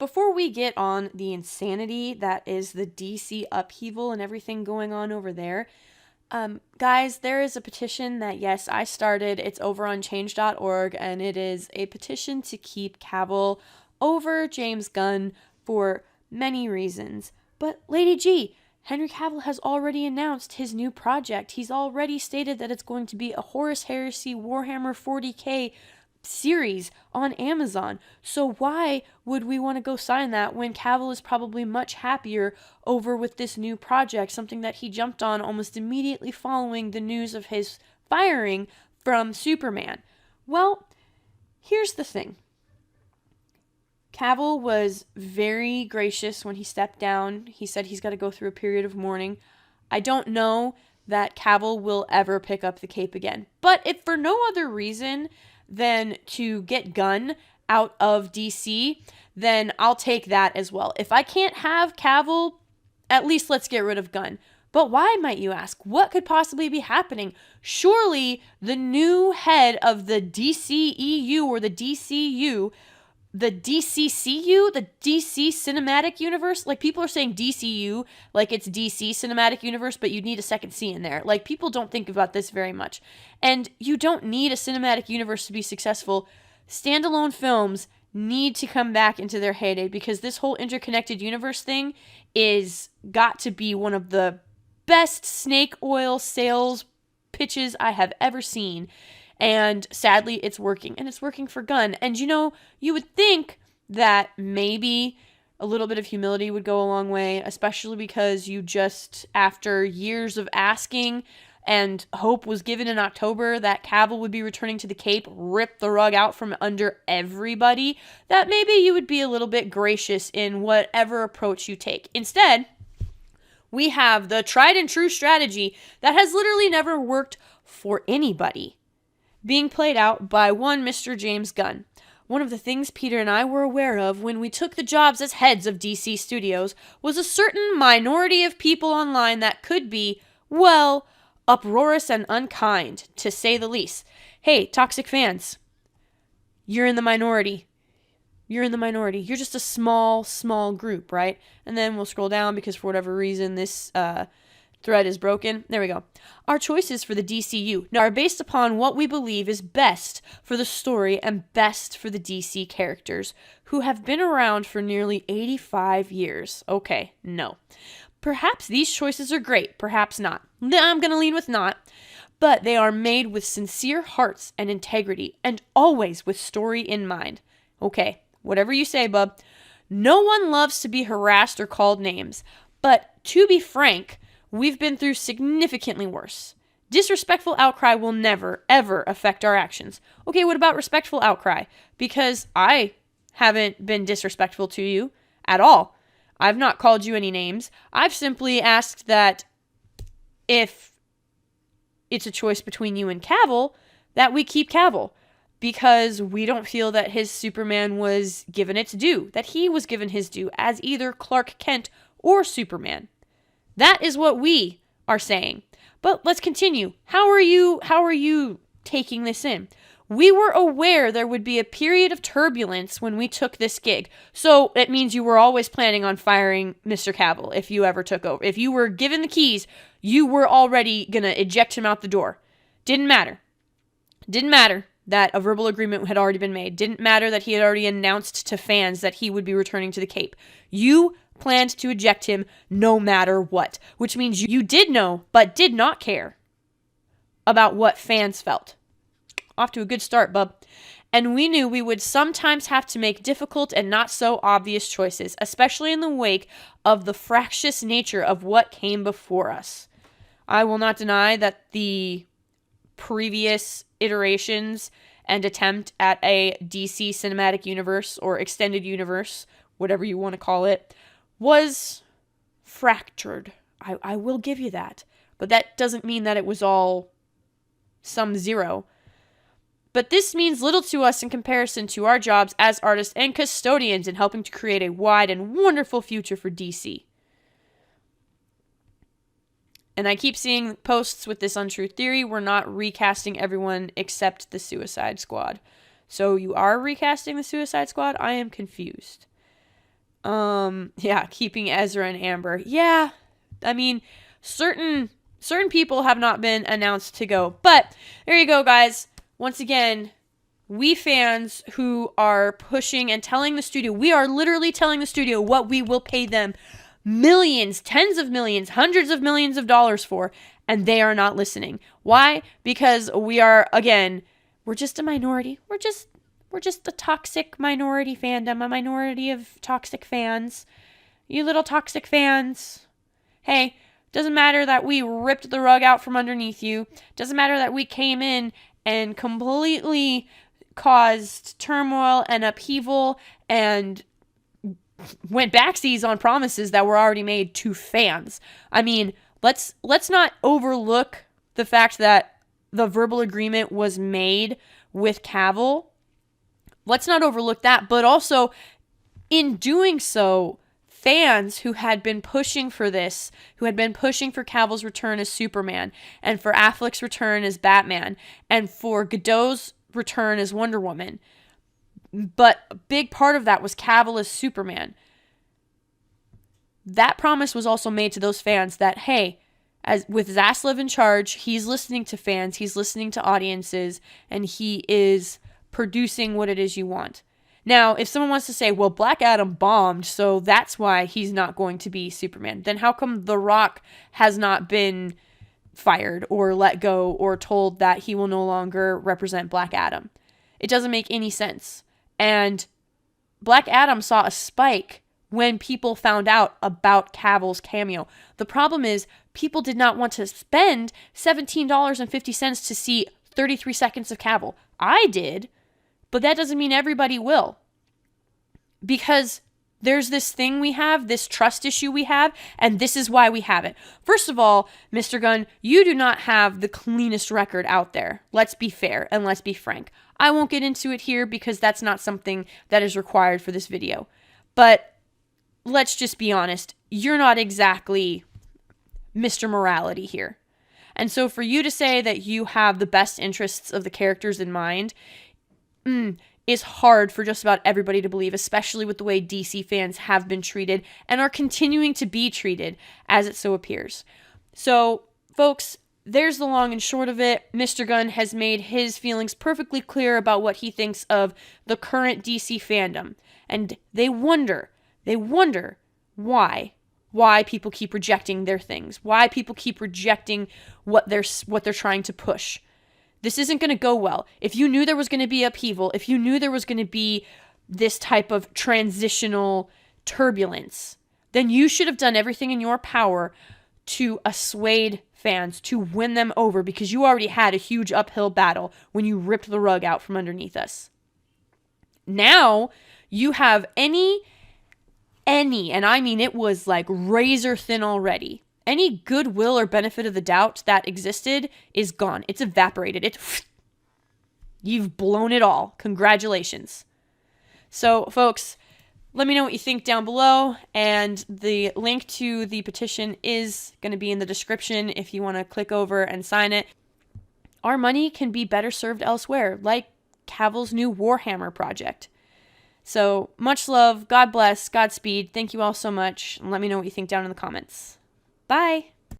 before we get on the insanity that is the DC upheaval and everything going on over there, guys, there is a petition that, yes, I started. It's over on change.org, and it is a petition to keep Cavill over James Gunn for many reasons. But Lady G, Henry Cavill has already announced his new project. He's already stated that it's going to be a Horus Heresy Warhammer 40k series on Amazon. So why would we want to go sign that when Cavill is probably much happier over with this new project, something that he jumped on almost immediately following the news of his firing from Superman? Well, here's the thing. Cavill was very gracious when he stepped down. He said he's got to go through a period of mourning. I don't know that Cavill will ever pick up the cape again. But if for no other reason than to get Gunn out of DC, then I'll take that as well. If I can't have Cavill, at least let's get rid of Gunn. But why, might you ask? What could possibly be happening? Surely the new head of the DCEU or the DCU, the DCCU, the DC Cinematic Universe, like people are saying DCU like it's DC Cinematic Universe, but you need a second C in there. Like people don't think about this very much. And you don't need a cinematic universe to be successful. Standalone films need to come back into their heyday because this whole interconnected universe thing is got to be one of the best snake oil sales pitches I have ever seen. And sadly, it's working. And it's working for Gunn. And you would think that maybe a little bit of humility would go a long way, especially because you just, after years of asking and hope was given in October that Cavill would be returning to the Cape, rip the rug out from under everybody, that maybe you would be a little bit gracious in whatever approach you take. Instead, we have the tried and true strategy that has literally never worked for anybody being played out by one Mr. James Gunn. One of the things Peter and I were aware of when we took the jobs as heads of DC Studios was a certain minority of people online that could be, well, uproarious and unkind, to say the least. Hey, toxic fans, you're in the minority. You're in the minority. You're just a small group, right? And then we'll scroll down because for whatever reason this thread is broken. There we go. Our choices for the DCU now are based upon what we believe is best for the story and best for the DC characters who have been around for nearly 85 years. Okay, no. Perhaps these choices are great, perhaps not. I'm going to lean with not. But they are made with sincere hearts and integrity and always with story in mind. Okay, whatever you say, bub. No one loves to be harassed or called names. But to be frank, we've been through significantly worse. Disrespectful outcry will never, ever affect our actions. Okay, what about respectful outcry? Because I haven't been disrespectful to you at all. I've not called you any names. I've simply asked that if it's a choice between you and Cavill, that we keep Cavill. Because we don't feel that his Superman was given its due, that he was given his due as either Clark Kent or Superman. That is what we are saying. But let's continue. How are you taking this in? We were aware there would be a period of turbulence when we took this gig. So it means you were always planning on firing Mr. Cavill if you ever took over. If you were given the keys, you were already going to eject him out the door. Didn't matter. Didn't matter that a verbal agreement had already been made. Didn't matter that he had already announced to fans that he would be returning to the Cape. You planned to eject him no matter what, which means you did know but did not care about what fans felt. Off to a good start, bub. And we knew we would sometimes have to make difficult and not so obvious choices, especially in the wake of the fractious nature of what came before us. I will not deny that the previous iterations and attempt at a DC cinematic universe or extended universe, whatever you want to call it, was fractured. I will give you that. But that doesn't mean that it was all sum zero. But this means little to us in comparison to our jobs as artists and custodians in helping to create a wide and wonderful future for DC. And I keep seeing posts with this untrue theory. We're not recasting everyone except the Suicide Squad. So you are recasting the Suicide Squad? I am confused. Yeah, keeping Ezra and Amber. Yeah, I mean, certain people have not been announced to go. But there you go, guys. Once again, we fans who are pushing and telling the studio, we are literally telling the studio what we will pay them millions, tens of millions, hundreds of millions of dollars for, and they are not listening. Why? Because we are, again, we're just a minority. We're just a toxic minority fandom, a minority of toxic fans. You little toxic fans. Hey, doesn't matter that we ripped the rug out from underneath you. Doesn't matter that we came in and completely caused turmoil and upheaval and went backsies on promises that were already made to fans. I mean, let's not overlook the fact that the verbal agreement was made with Cavill. Let's not overlook that, but also in doing so, fans who had been pushing for this, who had been pushing for Cavill's return as Superman, and for Affleck's return as Batman, and for Godot's return as Wonder Woman. But a big part of that was Cavill as Superman. That promise was also made to those fans that, hey, as with Zaslav in charge, he's listening to fans, he's listening to audiences, and he is producing what it is you want. Now, if someone wants to say, well, Black Adam bombed, so that's why he's not going to be Superman, then how come The Rock has not been fired or let go or told that he will no longer represent Black Adam? It doesn't make any sense. And Black Adam saw a spike when people found out about Cavill's cameo. The problem is people did not want to spend $17.50 to see 33 seconds of Cavill. I did, but that doesn't mean everybody will. Because there's this thing we have, this trust issue we have, and this is why we have it. First of all, Mr. Gunn, you do not have the cleanest record out there. Let's be fair and let's be frank. I won't get into it here because that's not something that is required for this video. But let's just be honest, you're not exactly Mr. Morality here. And so for you to say that you have the best interests of the characters in mind is hard for just about everybody to believe, especially with the way DC fans have been treated and are continuing to be treated, as it so appears. So, folks, there's the long and short of it. Mr. Gunn has made his feelings perfectly clear about what he thinks of the current DC fandom. And they wonder why people keep rejecting their things, why people keep rejecting what they're trying to push. This isn't going to go well. If you knew there was going to be upheaval, if you knew there was going to be this type of transitional turbulence, then you should have done everything in your power to assuade fans, to win them over, because you already had a huge uphill battle when you ripped the rug out from underneath us. Now, you have any, and I mean it was like razor thin already. Any goodwill or benefit of the doubt that existed is gone. It's evaporated. You've blown it all. Congratulations. So, folks, let me know what you think down below, and the link to the petition is going to be in the description if you want to click over and sign it. Our money can be better served elsewhere, like Cavill's new Warhammer project. So, much love, God bless, Godspeed, thank you all so much, and let me know what you think down in the comments. Bye!